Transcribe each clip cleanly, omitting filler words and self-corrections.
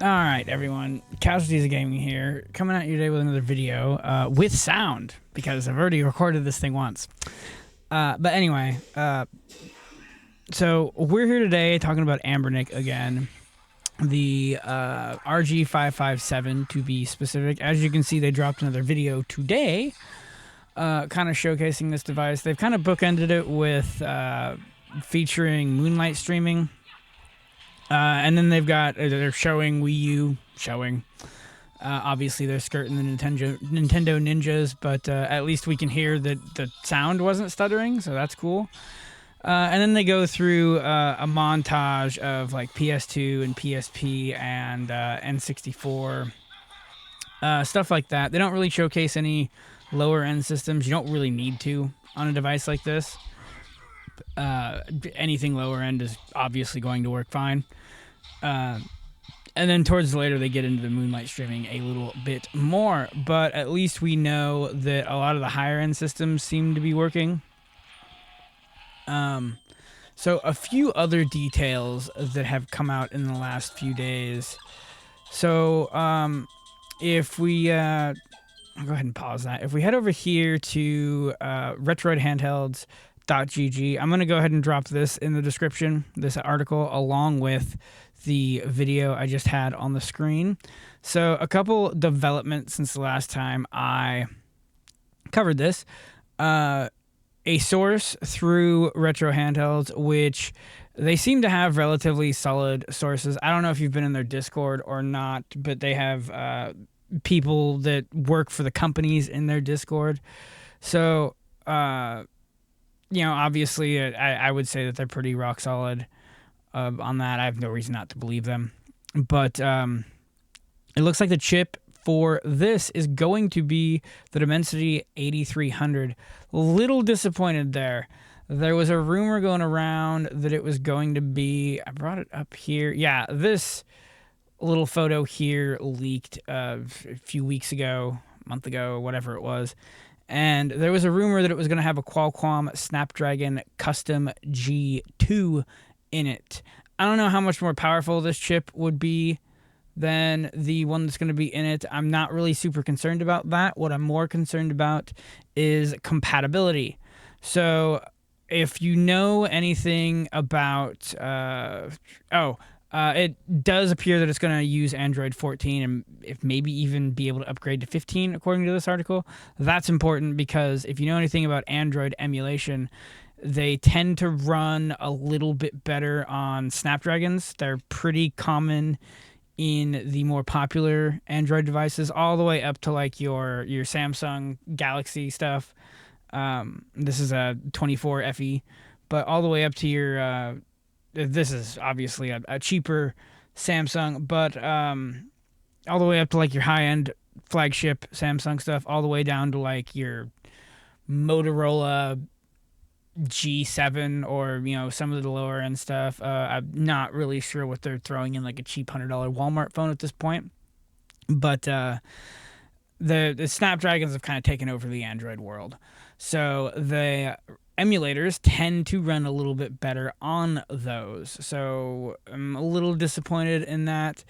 Alright, everyone. Casualties of Gaming here, coming at you today with another video with sound, because I've already recorded this thing once. But anyway, so we're here today talking about Anbernic again. The RG557 to be specific. As you can see, they dropped another video today, kind of showcasing this device. They've kind of bookended it with featuring Moonlight streaming. And then they're showing Wii U, obviously they're skirting the Nintendo Ninjas, but at least we can hear that the sound wasn't stuttering, so that's cool. And then they go through a montage of like PS2 and PSP and N64, stuff like that. They don't really showcase any lower end systems. You don't really need to on a device like this. Anything lower end is obviously going to work fine. And then towards later they get into the Moonlight streaming a little bit more, but at least we know that a lot of the higher end systems seem to be working. So a few other details that have come out in the last few days. So if we I'll go ahead and pause that. If we head over here to retroidhandhelds.gg, I'm going to go ahead and drop this in the description, this article, along with the video I just had on the screen. So a couple developments since the last time I covered this. A source through Retro Handhelds, which they seem to have relatively solid sources. I don't know if you've been in their Discord or not, but they have people that work for the companies in their Discord. So, obviously, I would say that they're pretty rock solid on that. I have no reason not to believe them. But it looks like the chip for this is going to be the Dimensity 8300. Little disappointed there. There was a rumor going around that it was going to be, I brought it up here. Yeah, this little photo here leaked a few weeks ago, a month ago, whatever it was. And there was a rumor that it was going to have a Qualcomm Snapdragon Custom G2 in it. I don't know how much more powerful this chip would be than the one that's going to be in it. I'm not really super concerned about that. What I'm more concerned about is compatibility. So if you know anything about... it does appear that it's going to use Android 14 and if maybe even be able to upgrade to 15, according to this article. That's important because if you know anything about Android emulation, they tend to run a little bit better on Snapdragons. They're pretty common in the more popular Android devices, all the way up to like your Samsung Galaxy stuff. This is a 24 FE, but all the way up to your... this is obviously a cheaper Samsung, but all the way up to like your high-end flagship Samsung stuff, all the way down to like your Motorola G7 or some of the lower end stuff. I'm not really sure what they're throwing in like a cheap $100 Walmart phone at this point, but the Snapdragons have kind of taken over the Android world, so the emulators tend to run a little bit better on those. So I'm a little disappointed in that.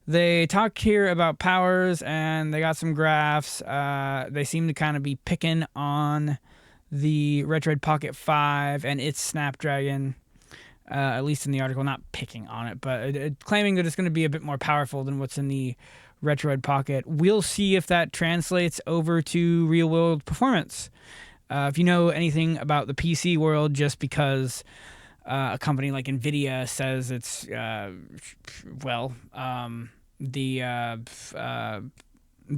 They talk here about powers and they got some graphs. They seem to kind of be picking on the Retroid Pocket 5 and its Snapdragon, at least in the article. Not picking on it, but claiming that it's going to be a bit more powerful than what's in the Retroid Pocket. We'll see if that translates over to real-world performance. If you know anything about the PC world, just because a company like NVIDIA says it's,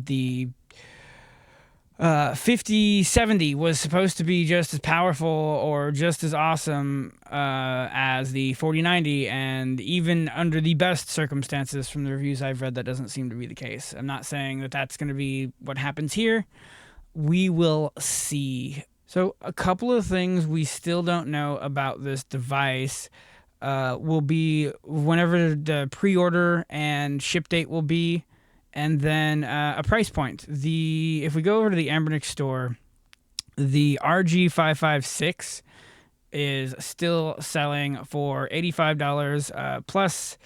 the 5070 was supposed to be just as powerful or just as awesome as the 4090, and even under the best circumstances from the reviews I've read, that doesn't seem to be the case. I'm not saying that that's going to be what happens here. We will see. So a couple of things we still don't know about this device will be whenever the pre-order and ship date will be, and then a price point. If we go over to the Anbernic store, the RG556 is still selling for $85 plus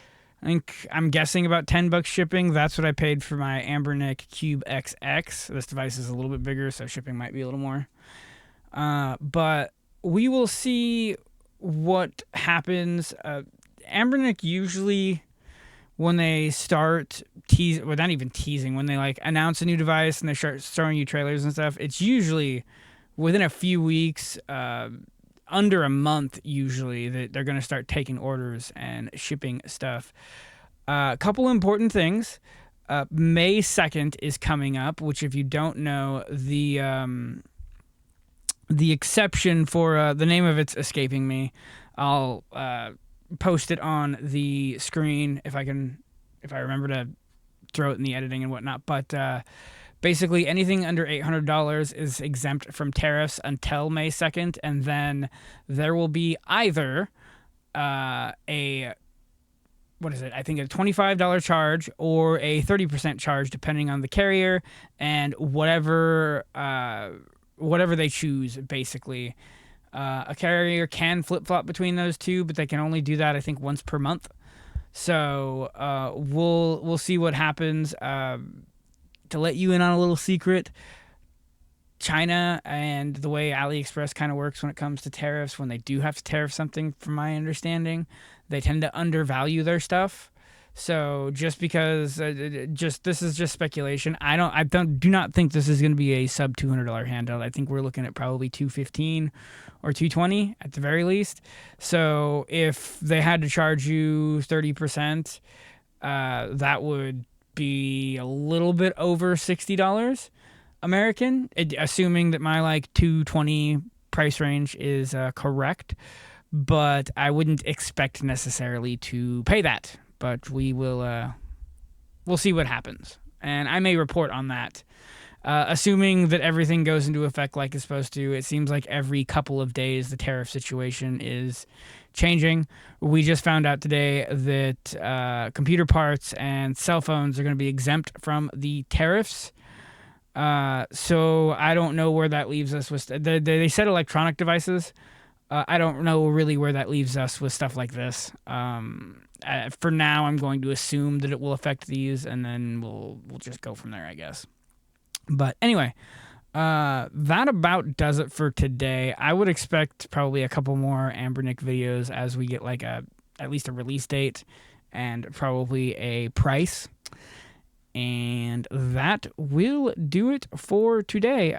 I'm guessing about $10 shipping. That's what I paid for my Anbernic Cube XX. This device is a little bit bigger, so shipping might be a little more. But we will see what happens. Anbernic usually, when they start not even teasing, when they like announce a new device and they start showing you trailers and stuff, it's usually within a few weeks, under a month usually, that they're going to start taking orders and shipping stuff. A couple important things. May 2nd is coming up, which, if you don't know, the exception for the name of it's escaping me. I'll post it on the screen if I remember to throw it in the editing and whatnot. But basically, anything under $800 is exempt from tariffs until May 2nd, and then there will be either I think a $25 charge or a 30% charge, depending on the carrier and whatever they choose, basically. A carrier can flip-flop between those two, but they can only do that, I think, once per month. So we'll see what happens. To let you in on a little secret, China and the way AliExpress kind of works when it comes to tariffs, when they do have to tariff something, from my understanding, they tend to undervalue their stuff. So just because, this is just speculation. Do not think this is going to be a sub $200 handheld. I think we're looking at probably $215 or $220 at the very least. So if they had to charge you 30%, that would be a little bit over $60 American, assuming that my like $220 price range is correct. But I wouldn't expect necessarily to pay that. But we'll see what happens, and I may report on that. Assuming that everything goes into effect like it's supposed to. It seems like every couple of days the tariff situation is changing. We just found out today that computer parts and cell phones are going to be exempt from the tariffs. So I don't know where that leaves us with. They said electronic devices. I don't know really where that leaves us with stuff like this. For now, I'm going to assume that it will affect these, and then we'll just go from there, I guess. But anyway, that about does it for today. I would expect probably a couple more Anbernic videos as we get like at least a release date and probably a price. And that will do it for today.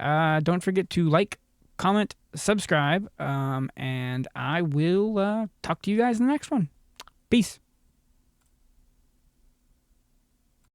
Don't forget to like, comment, subscribe, and I will talk to you guys in the next one. Peace.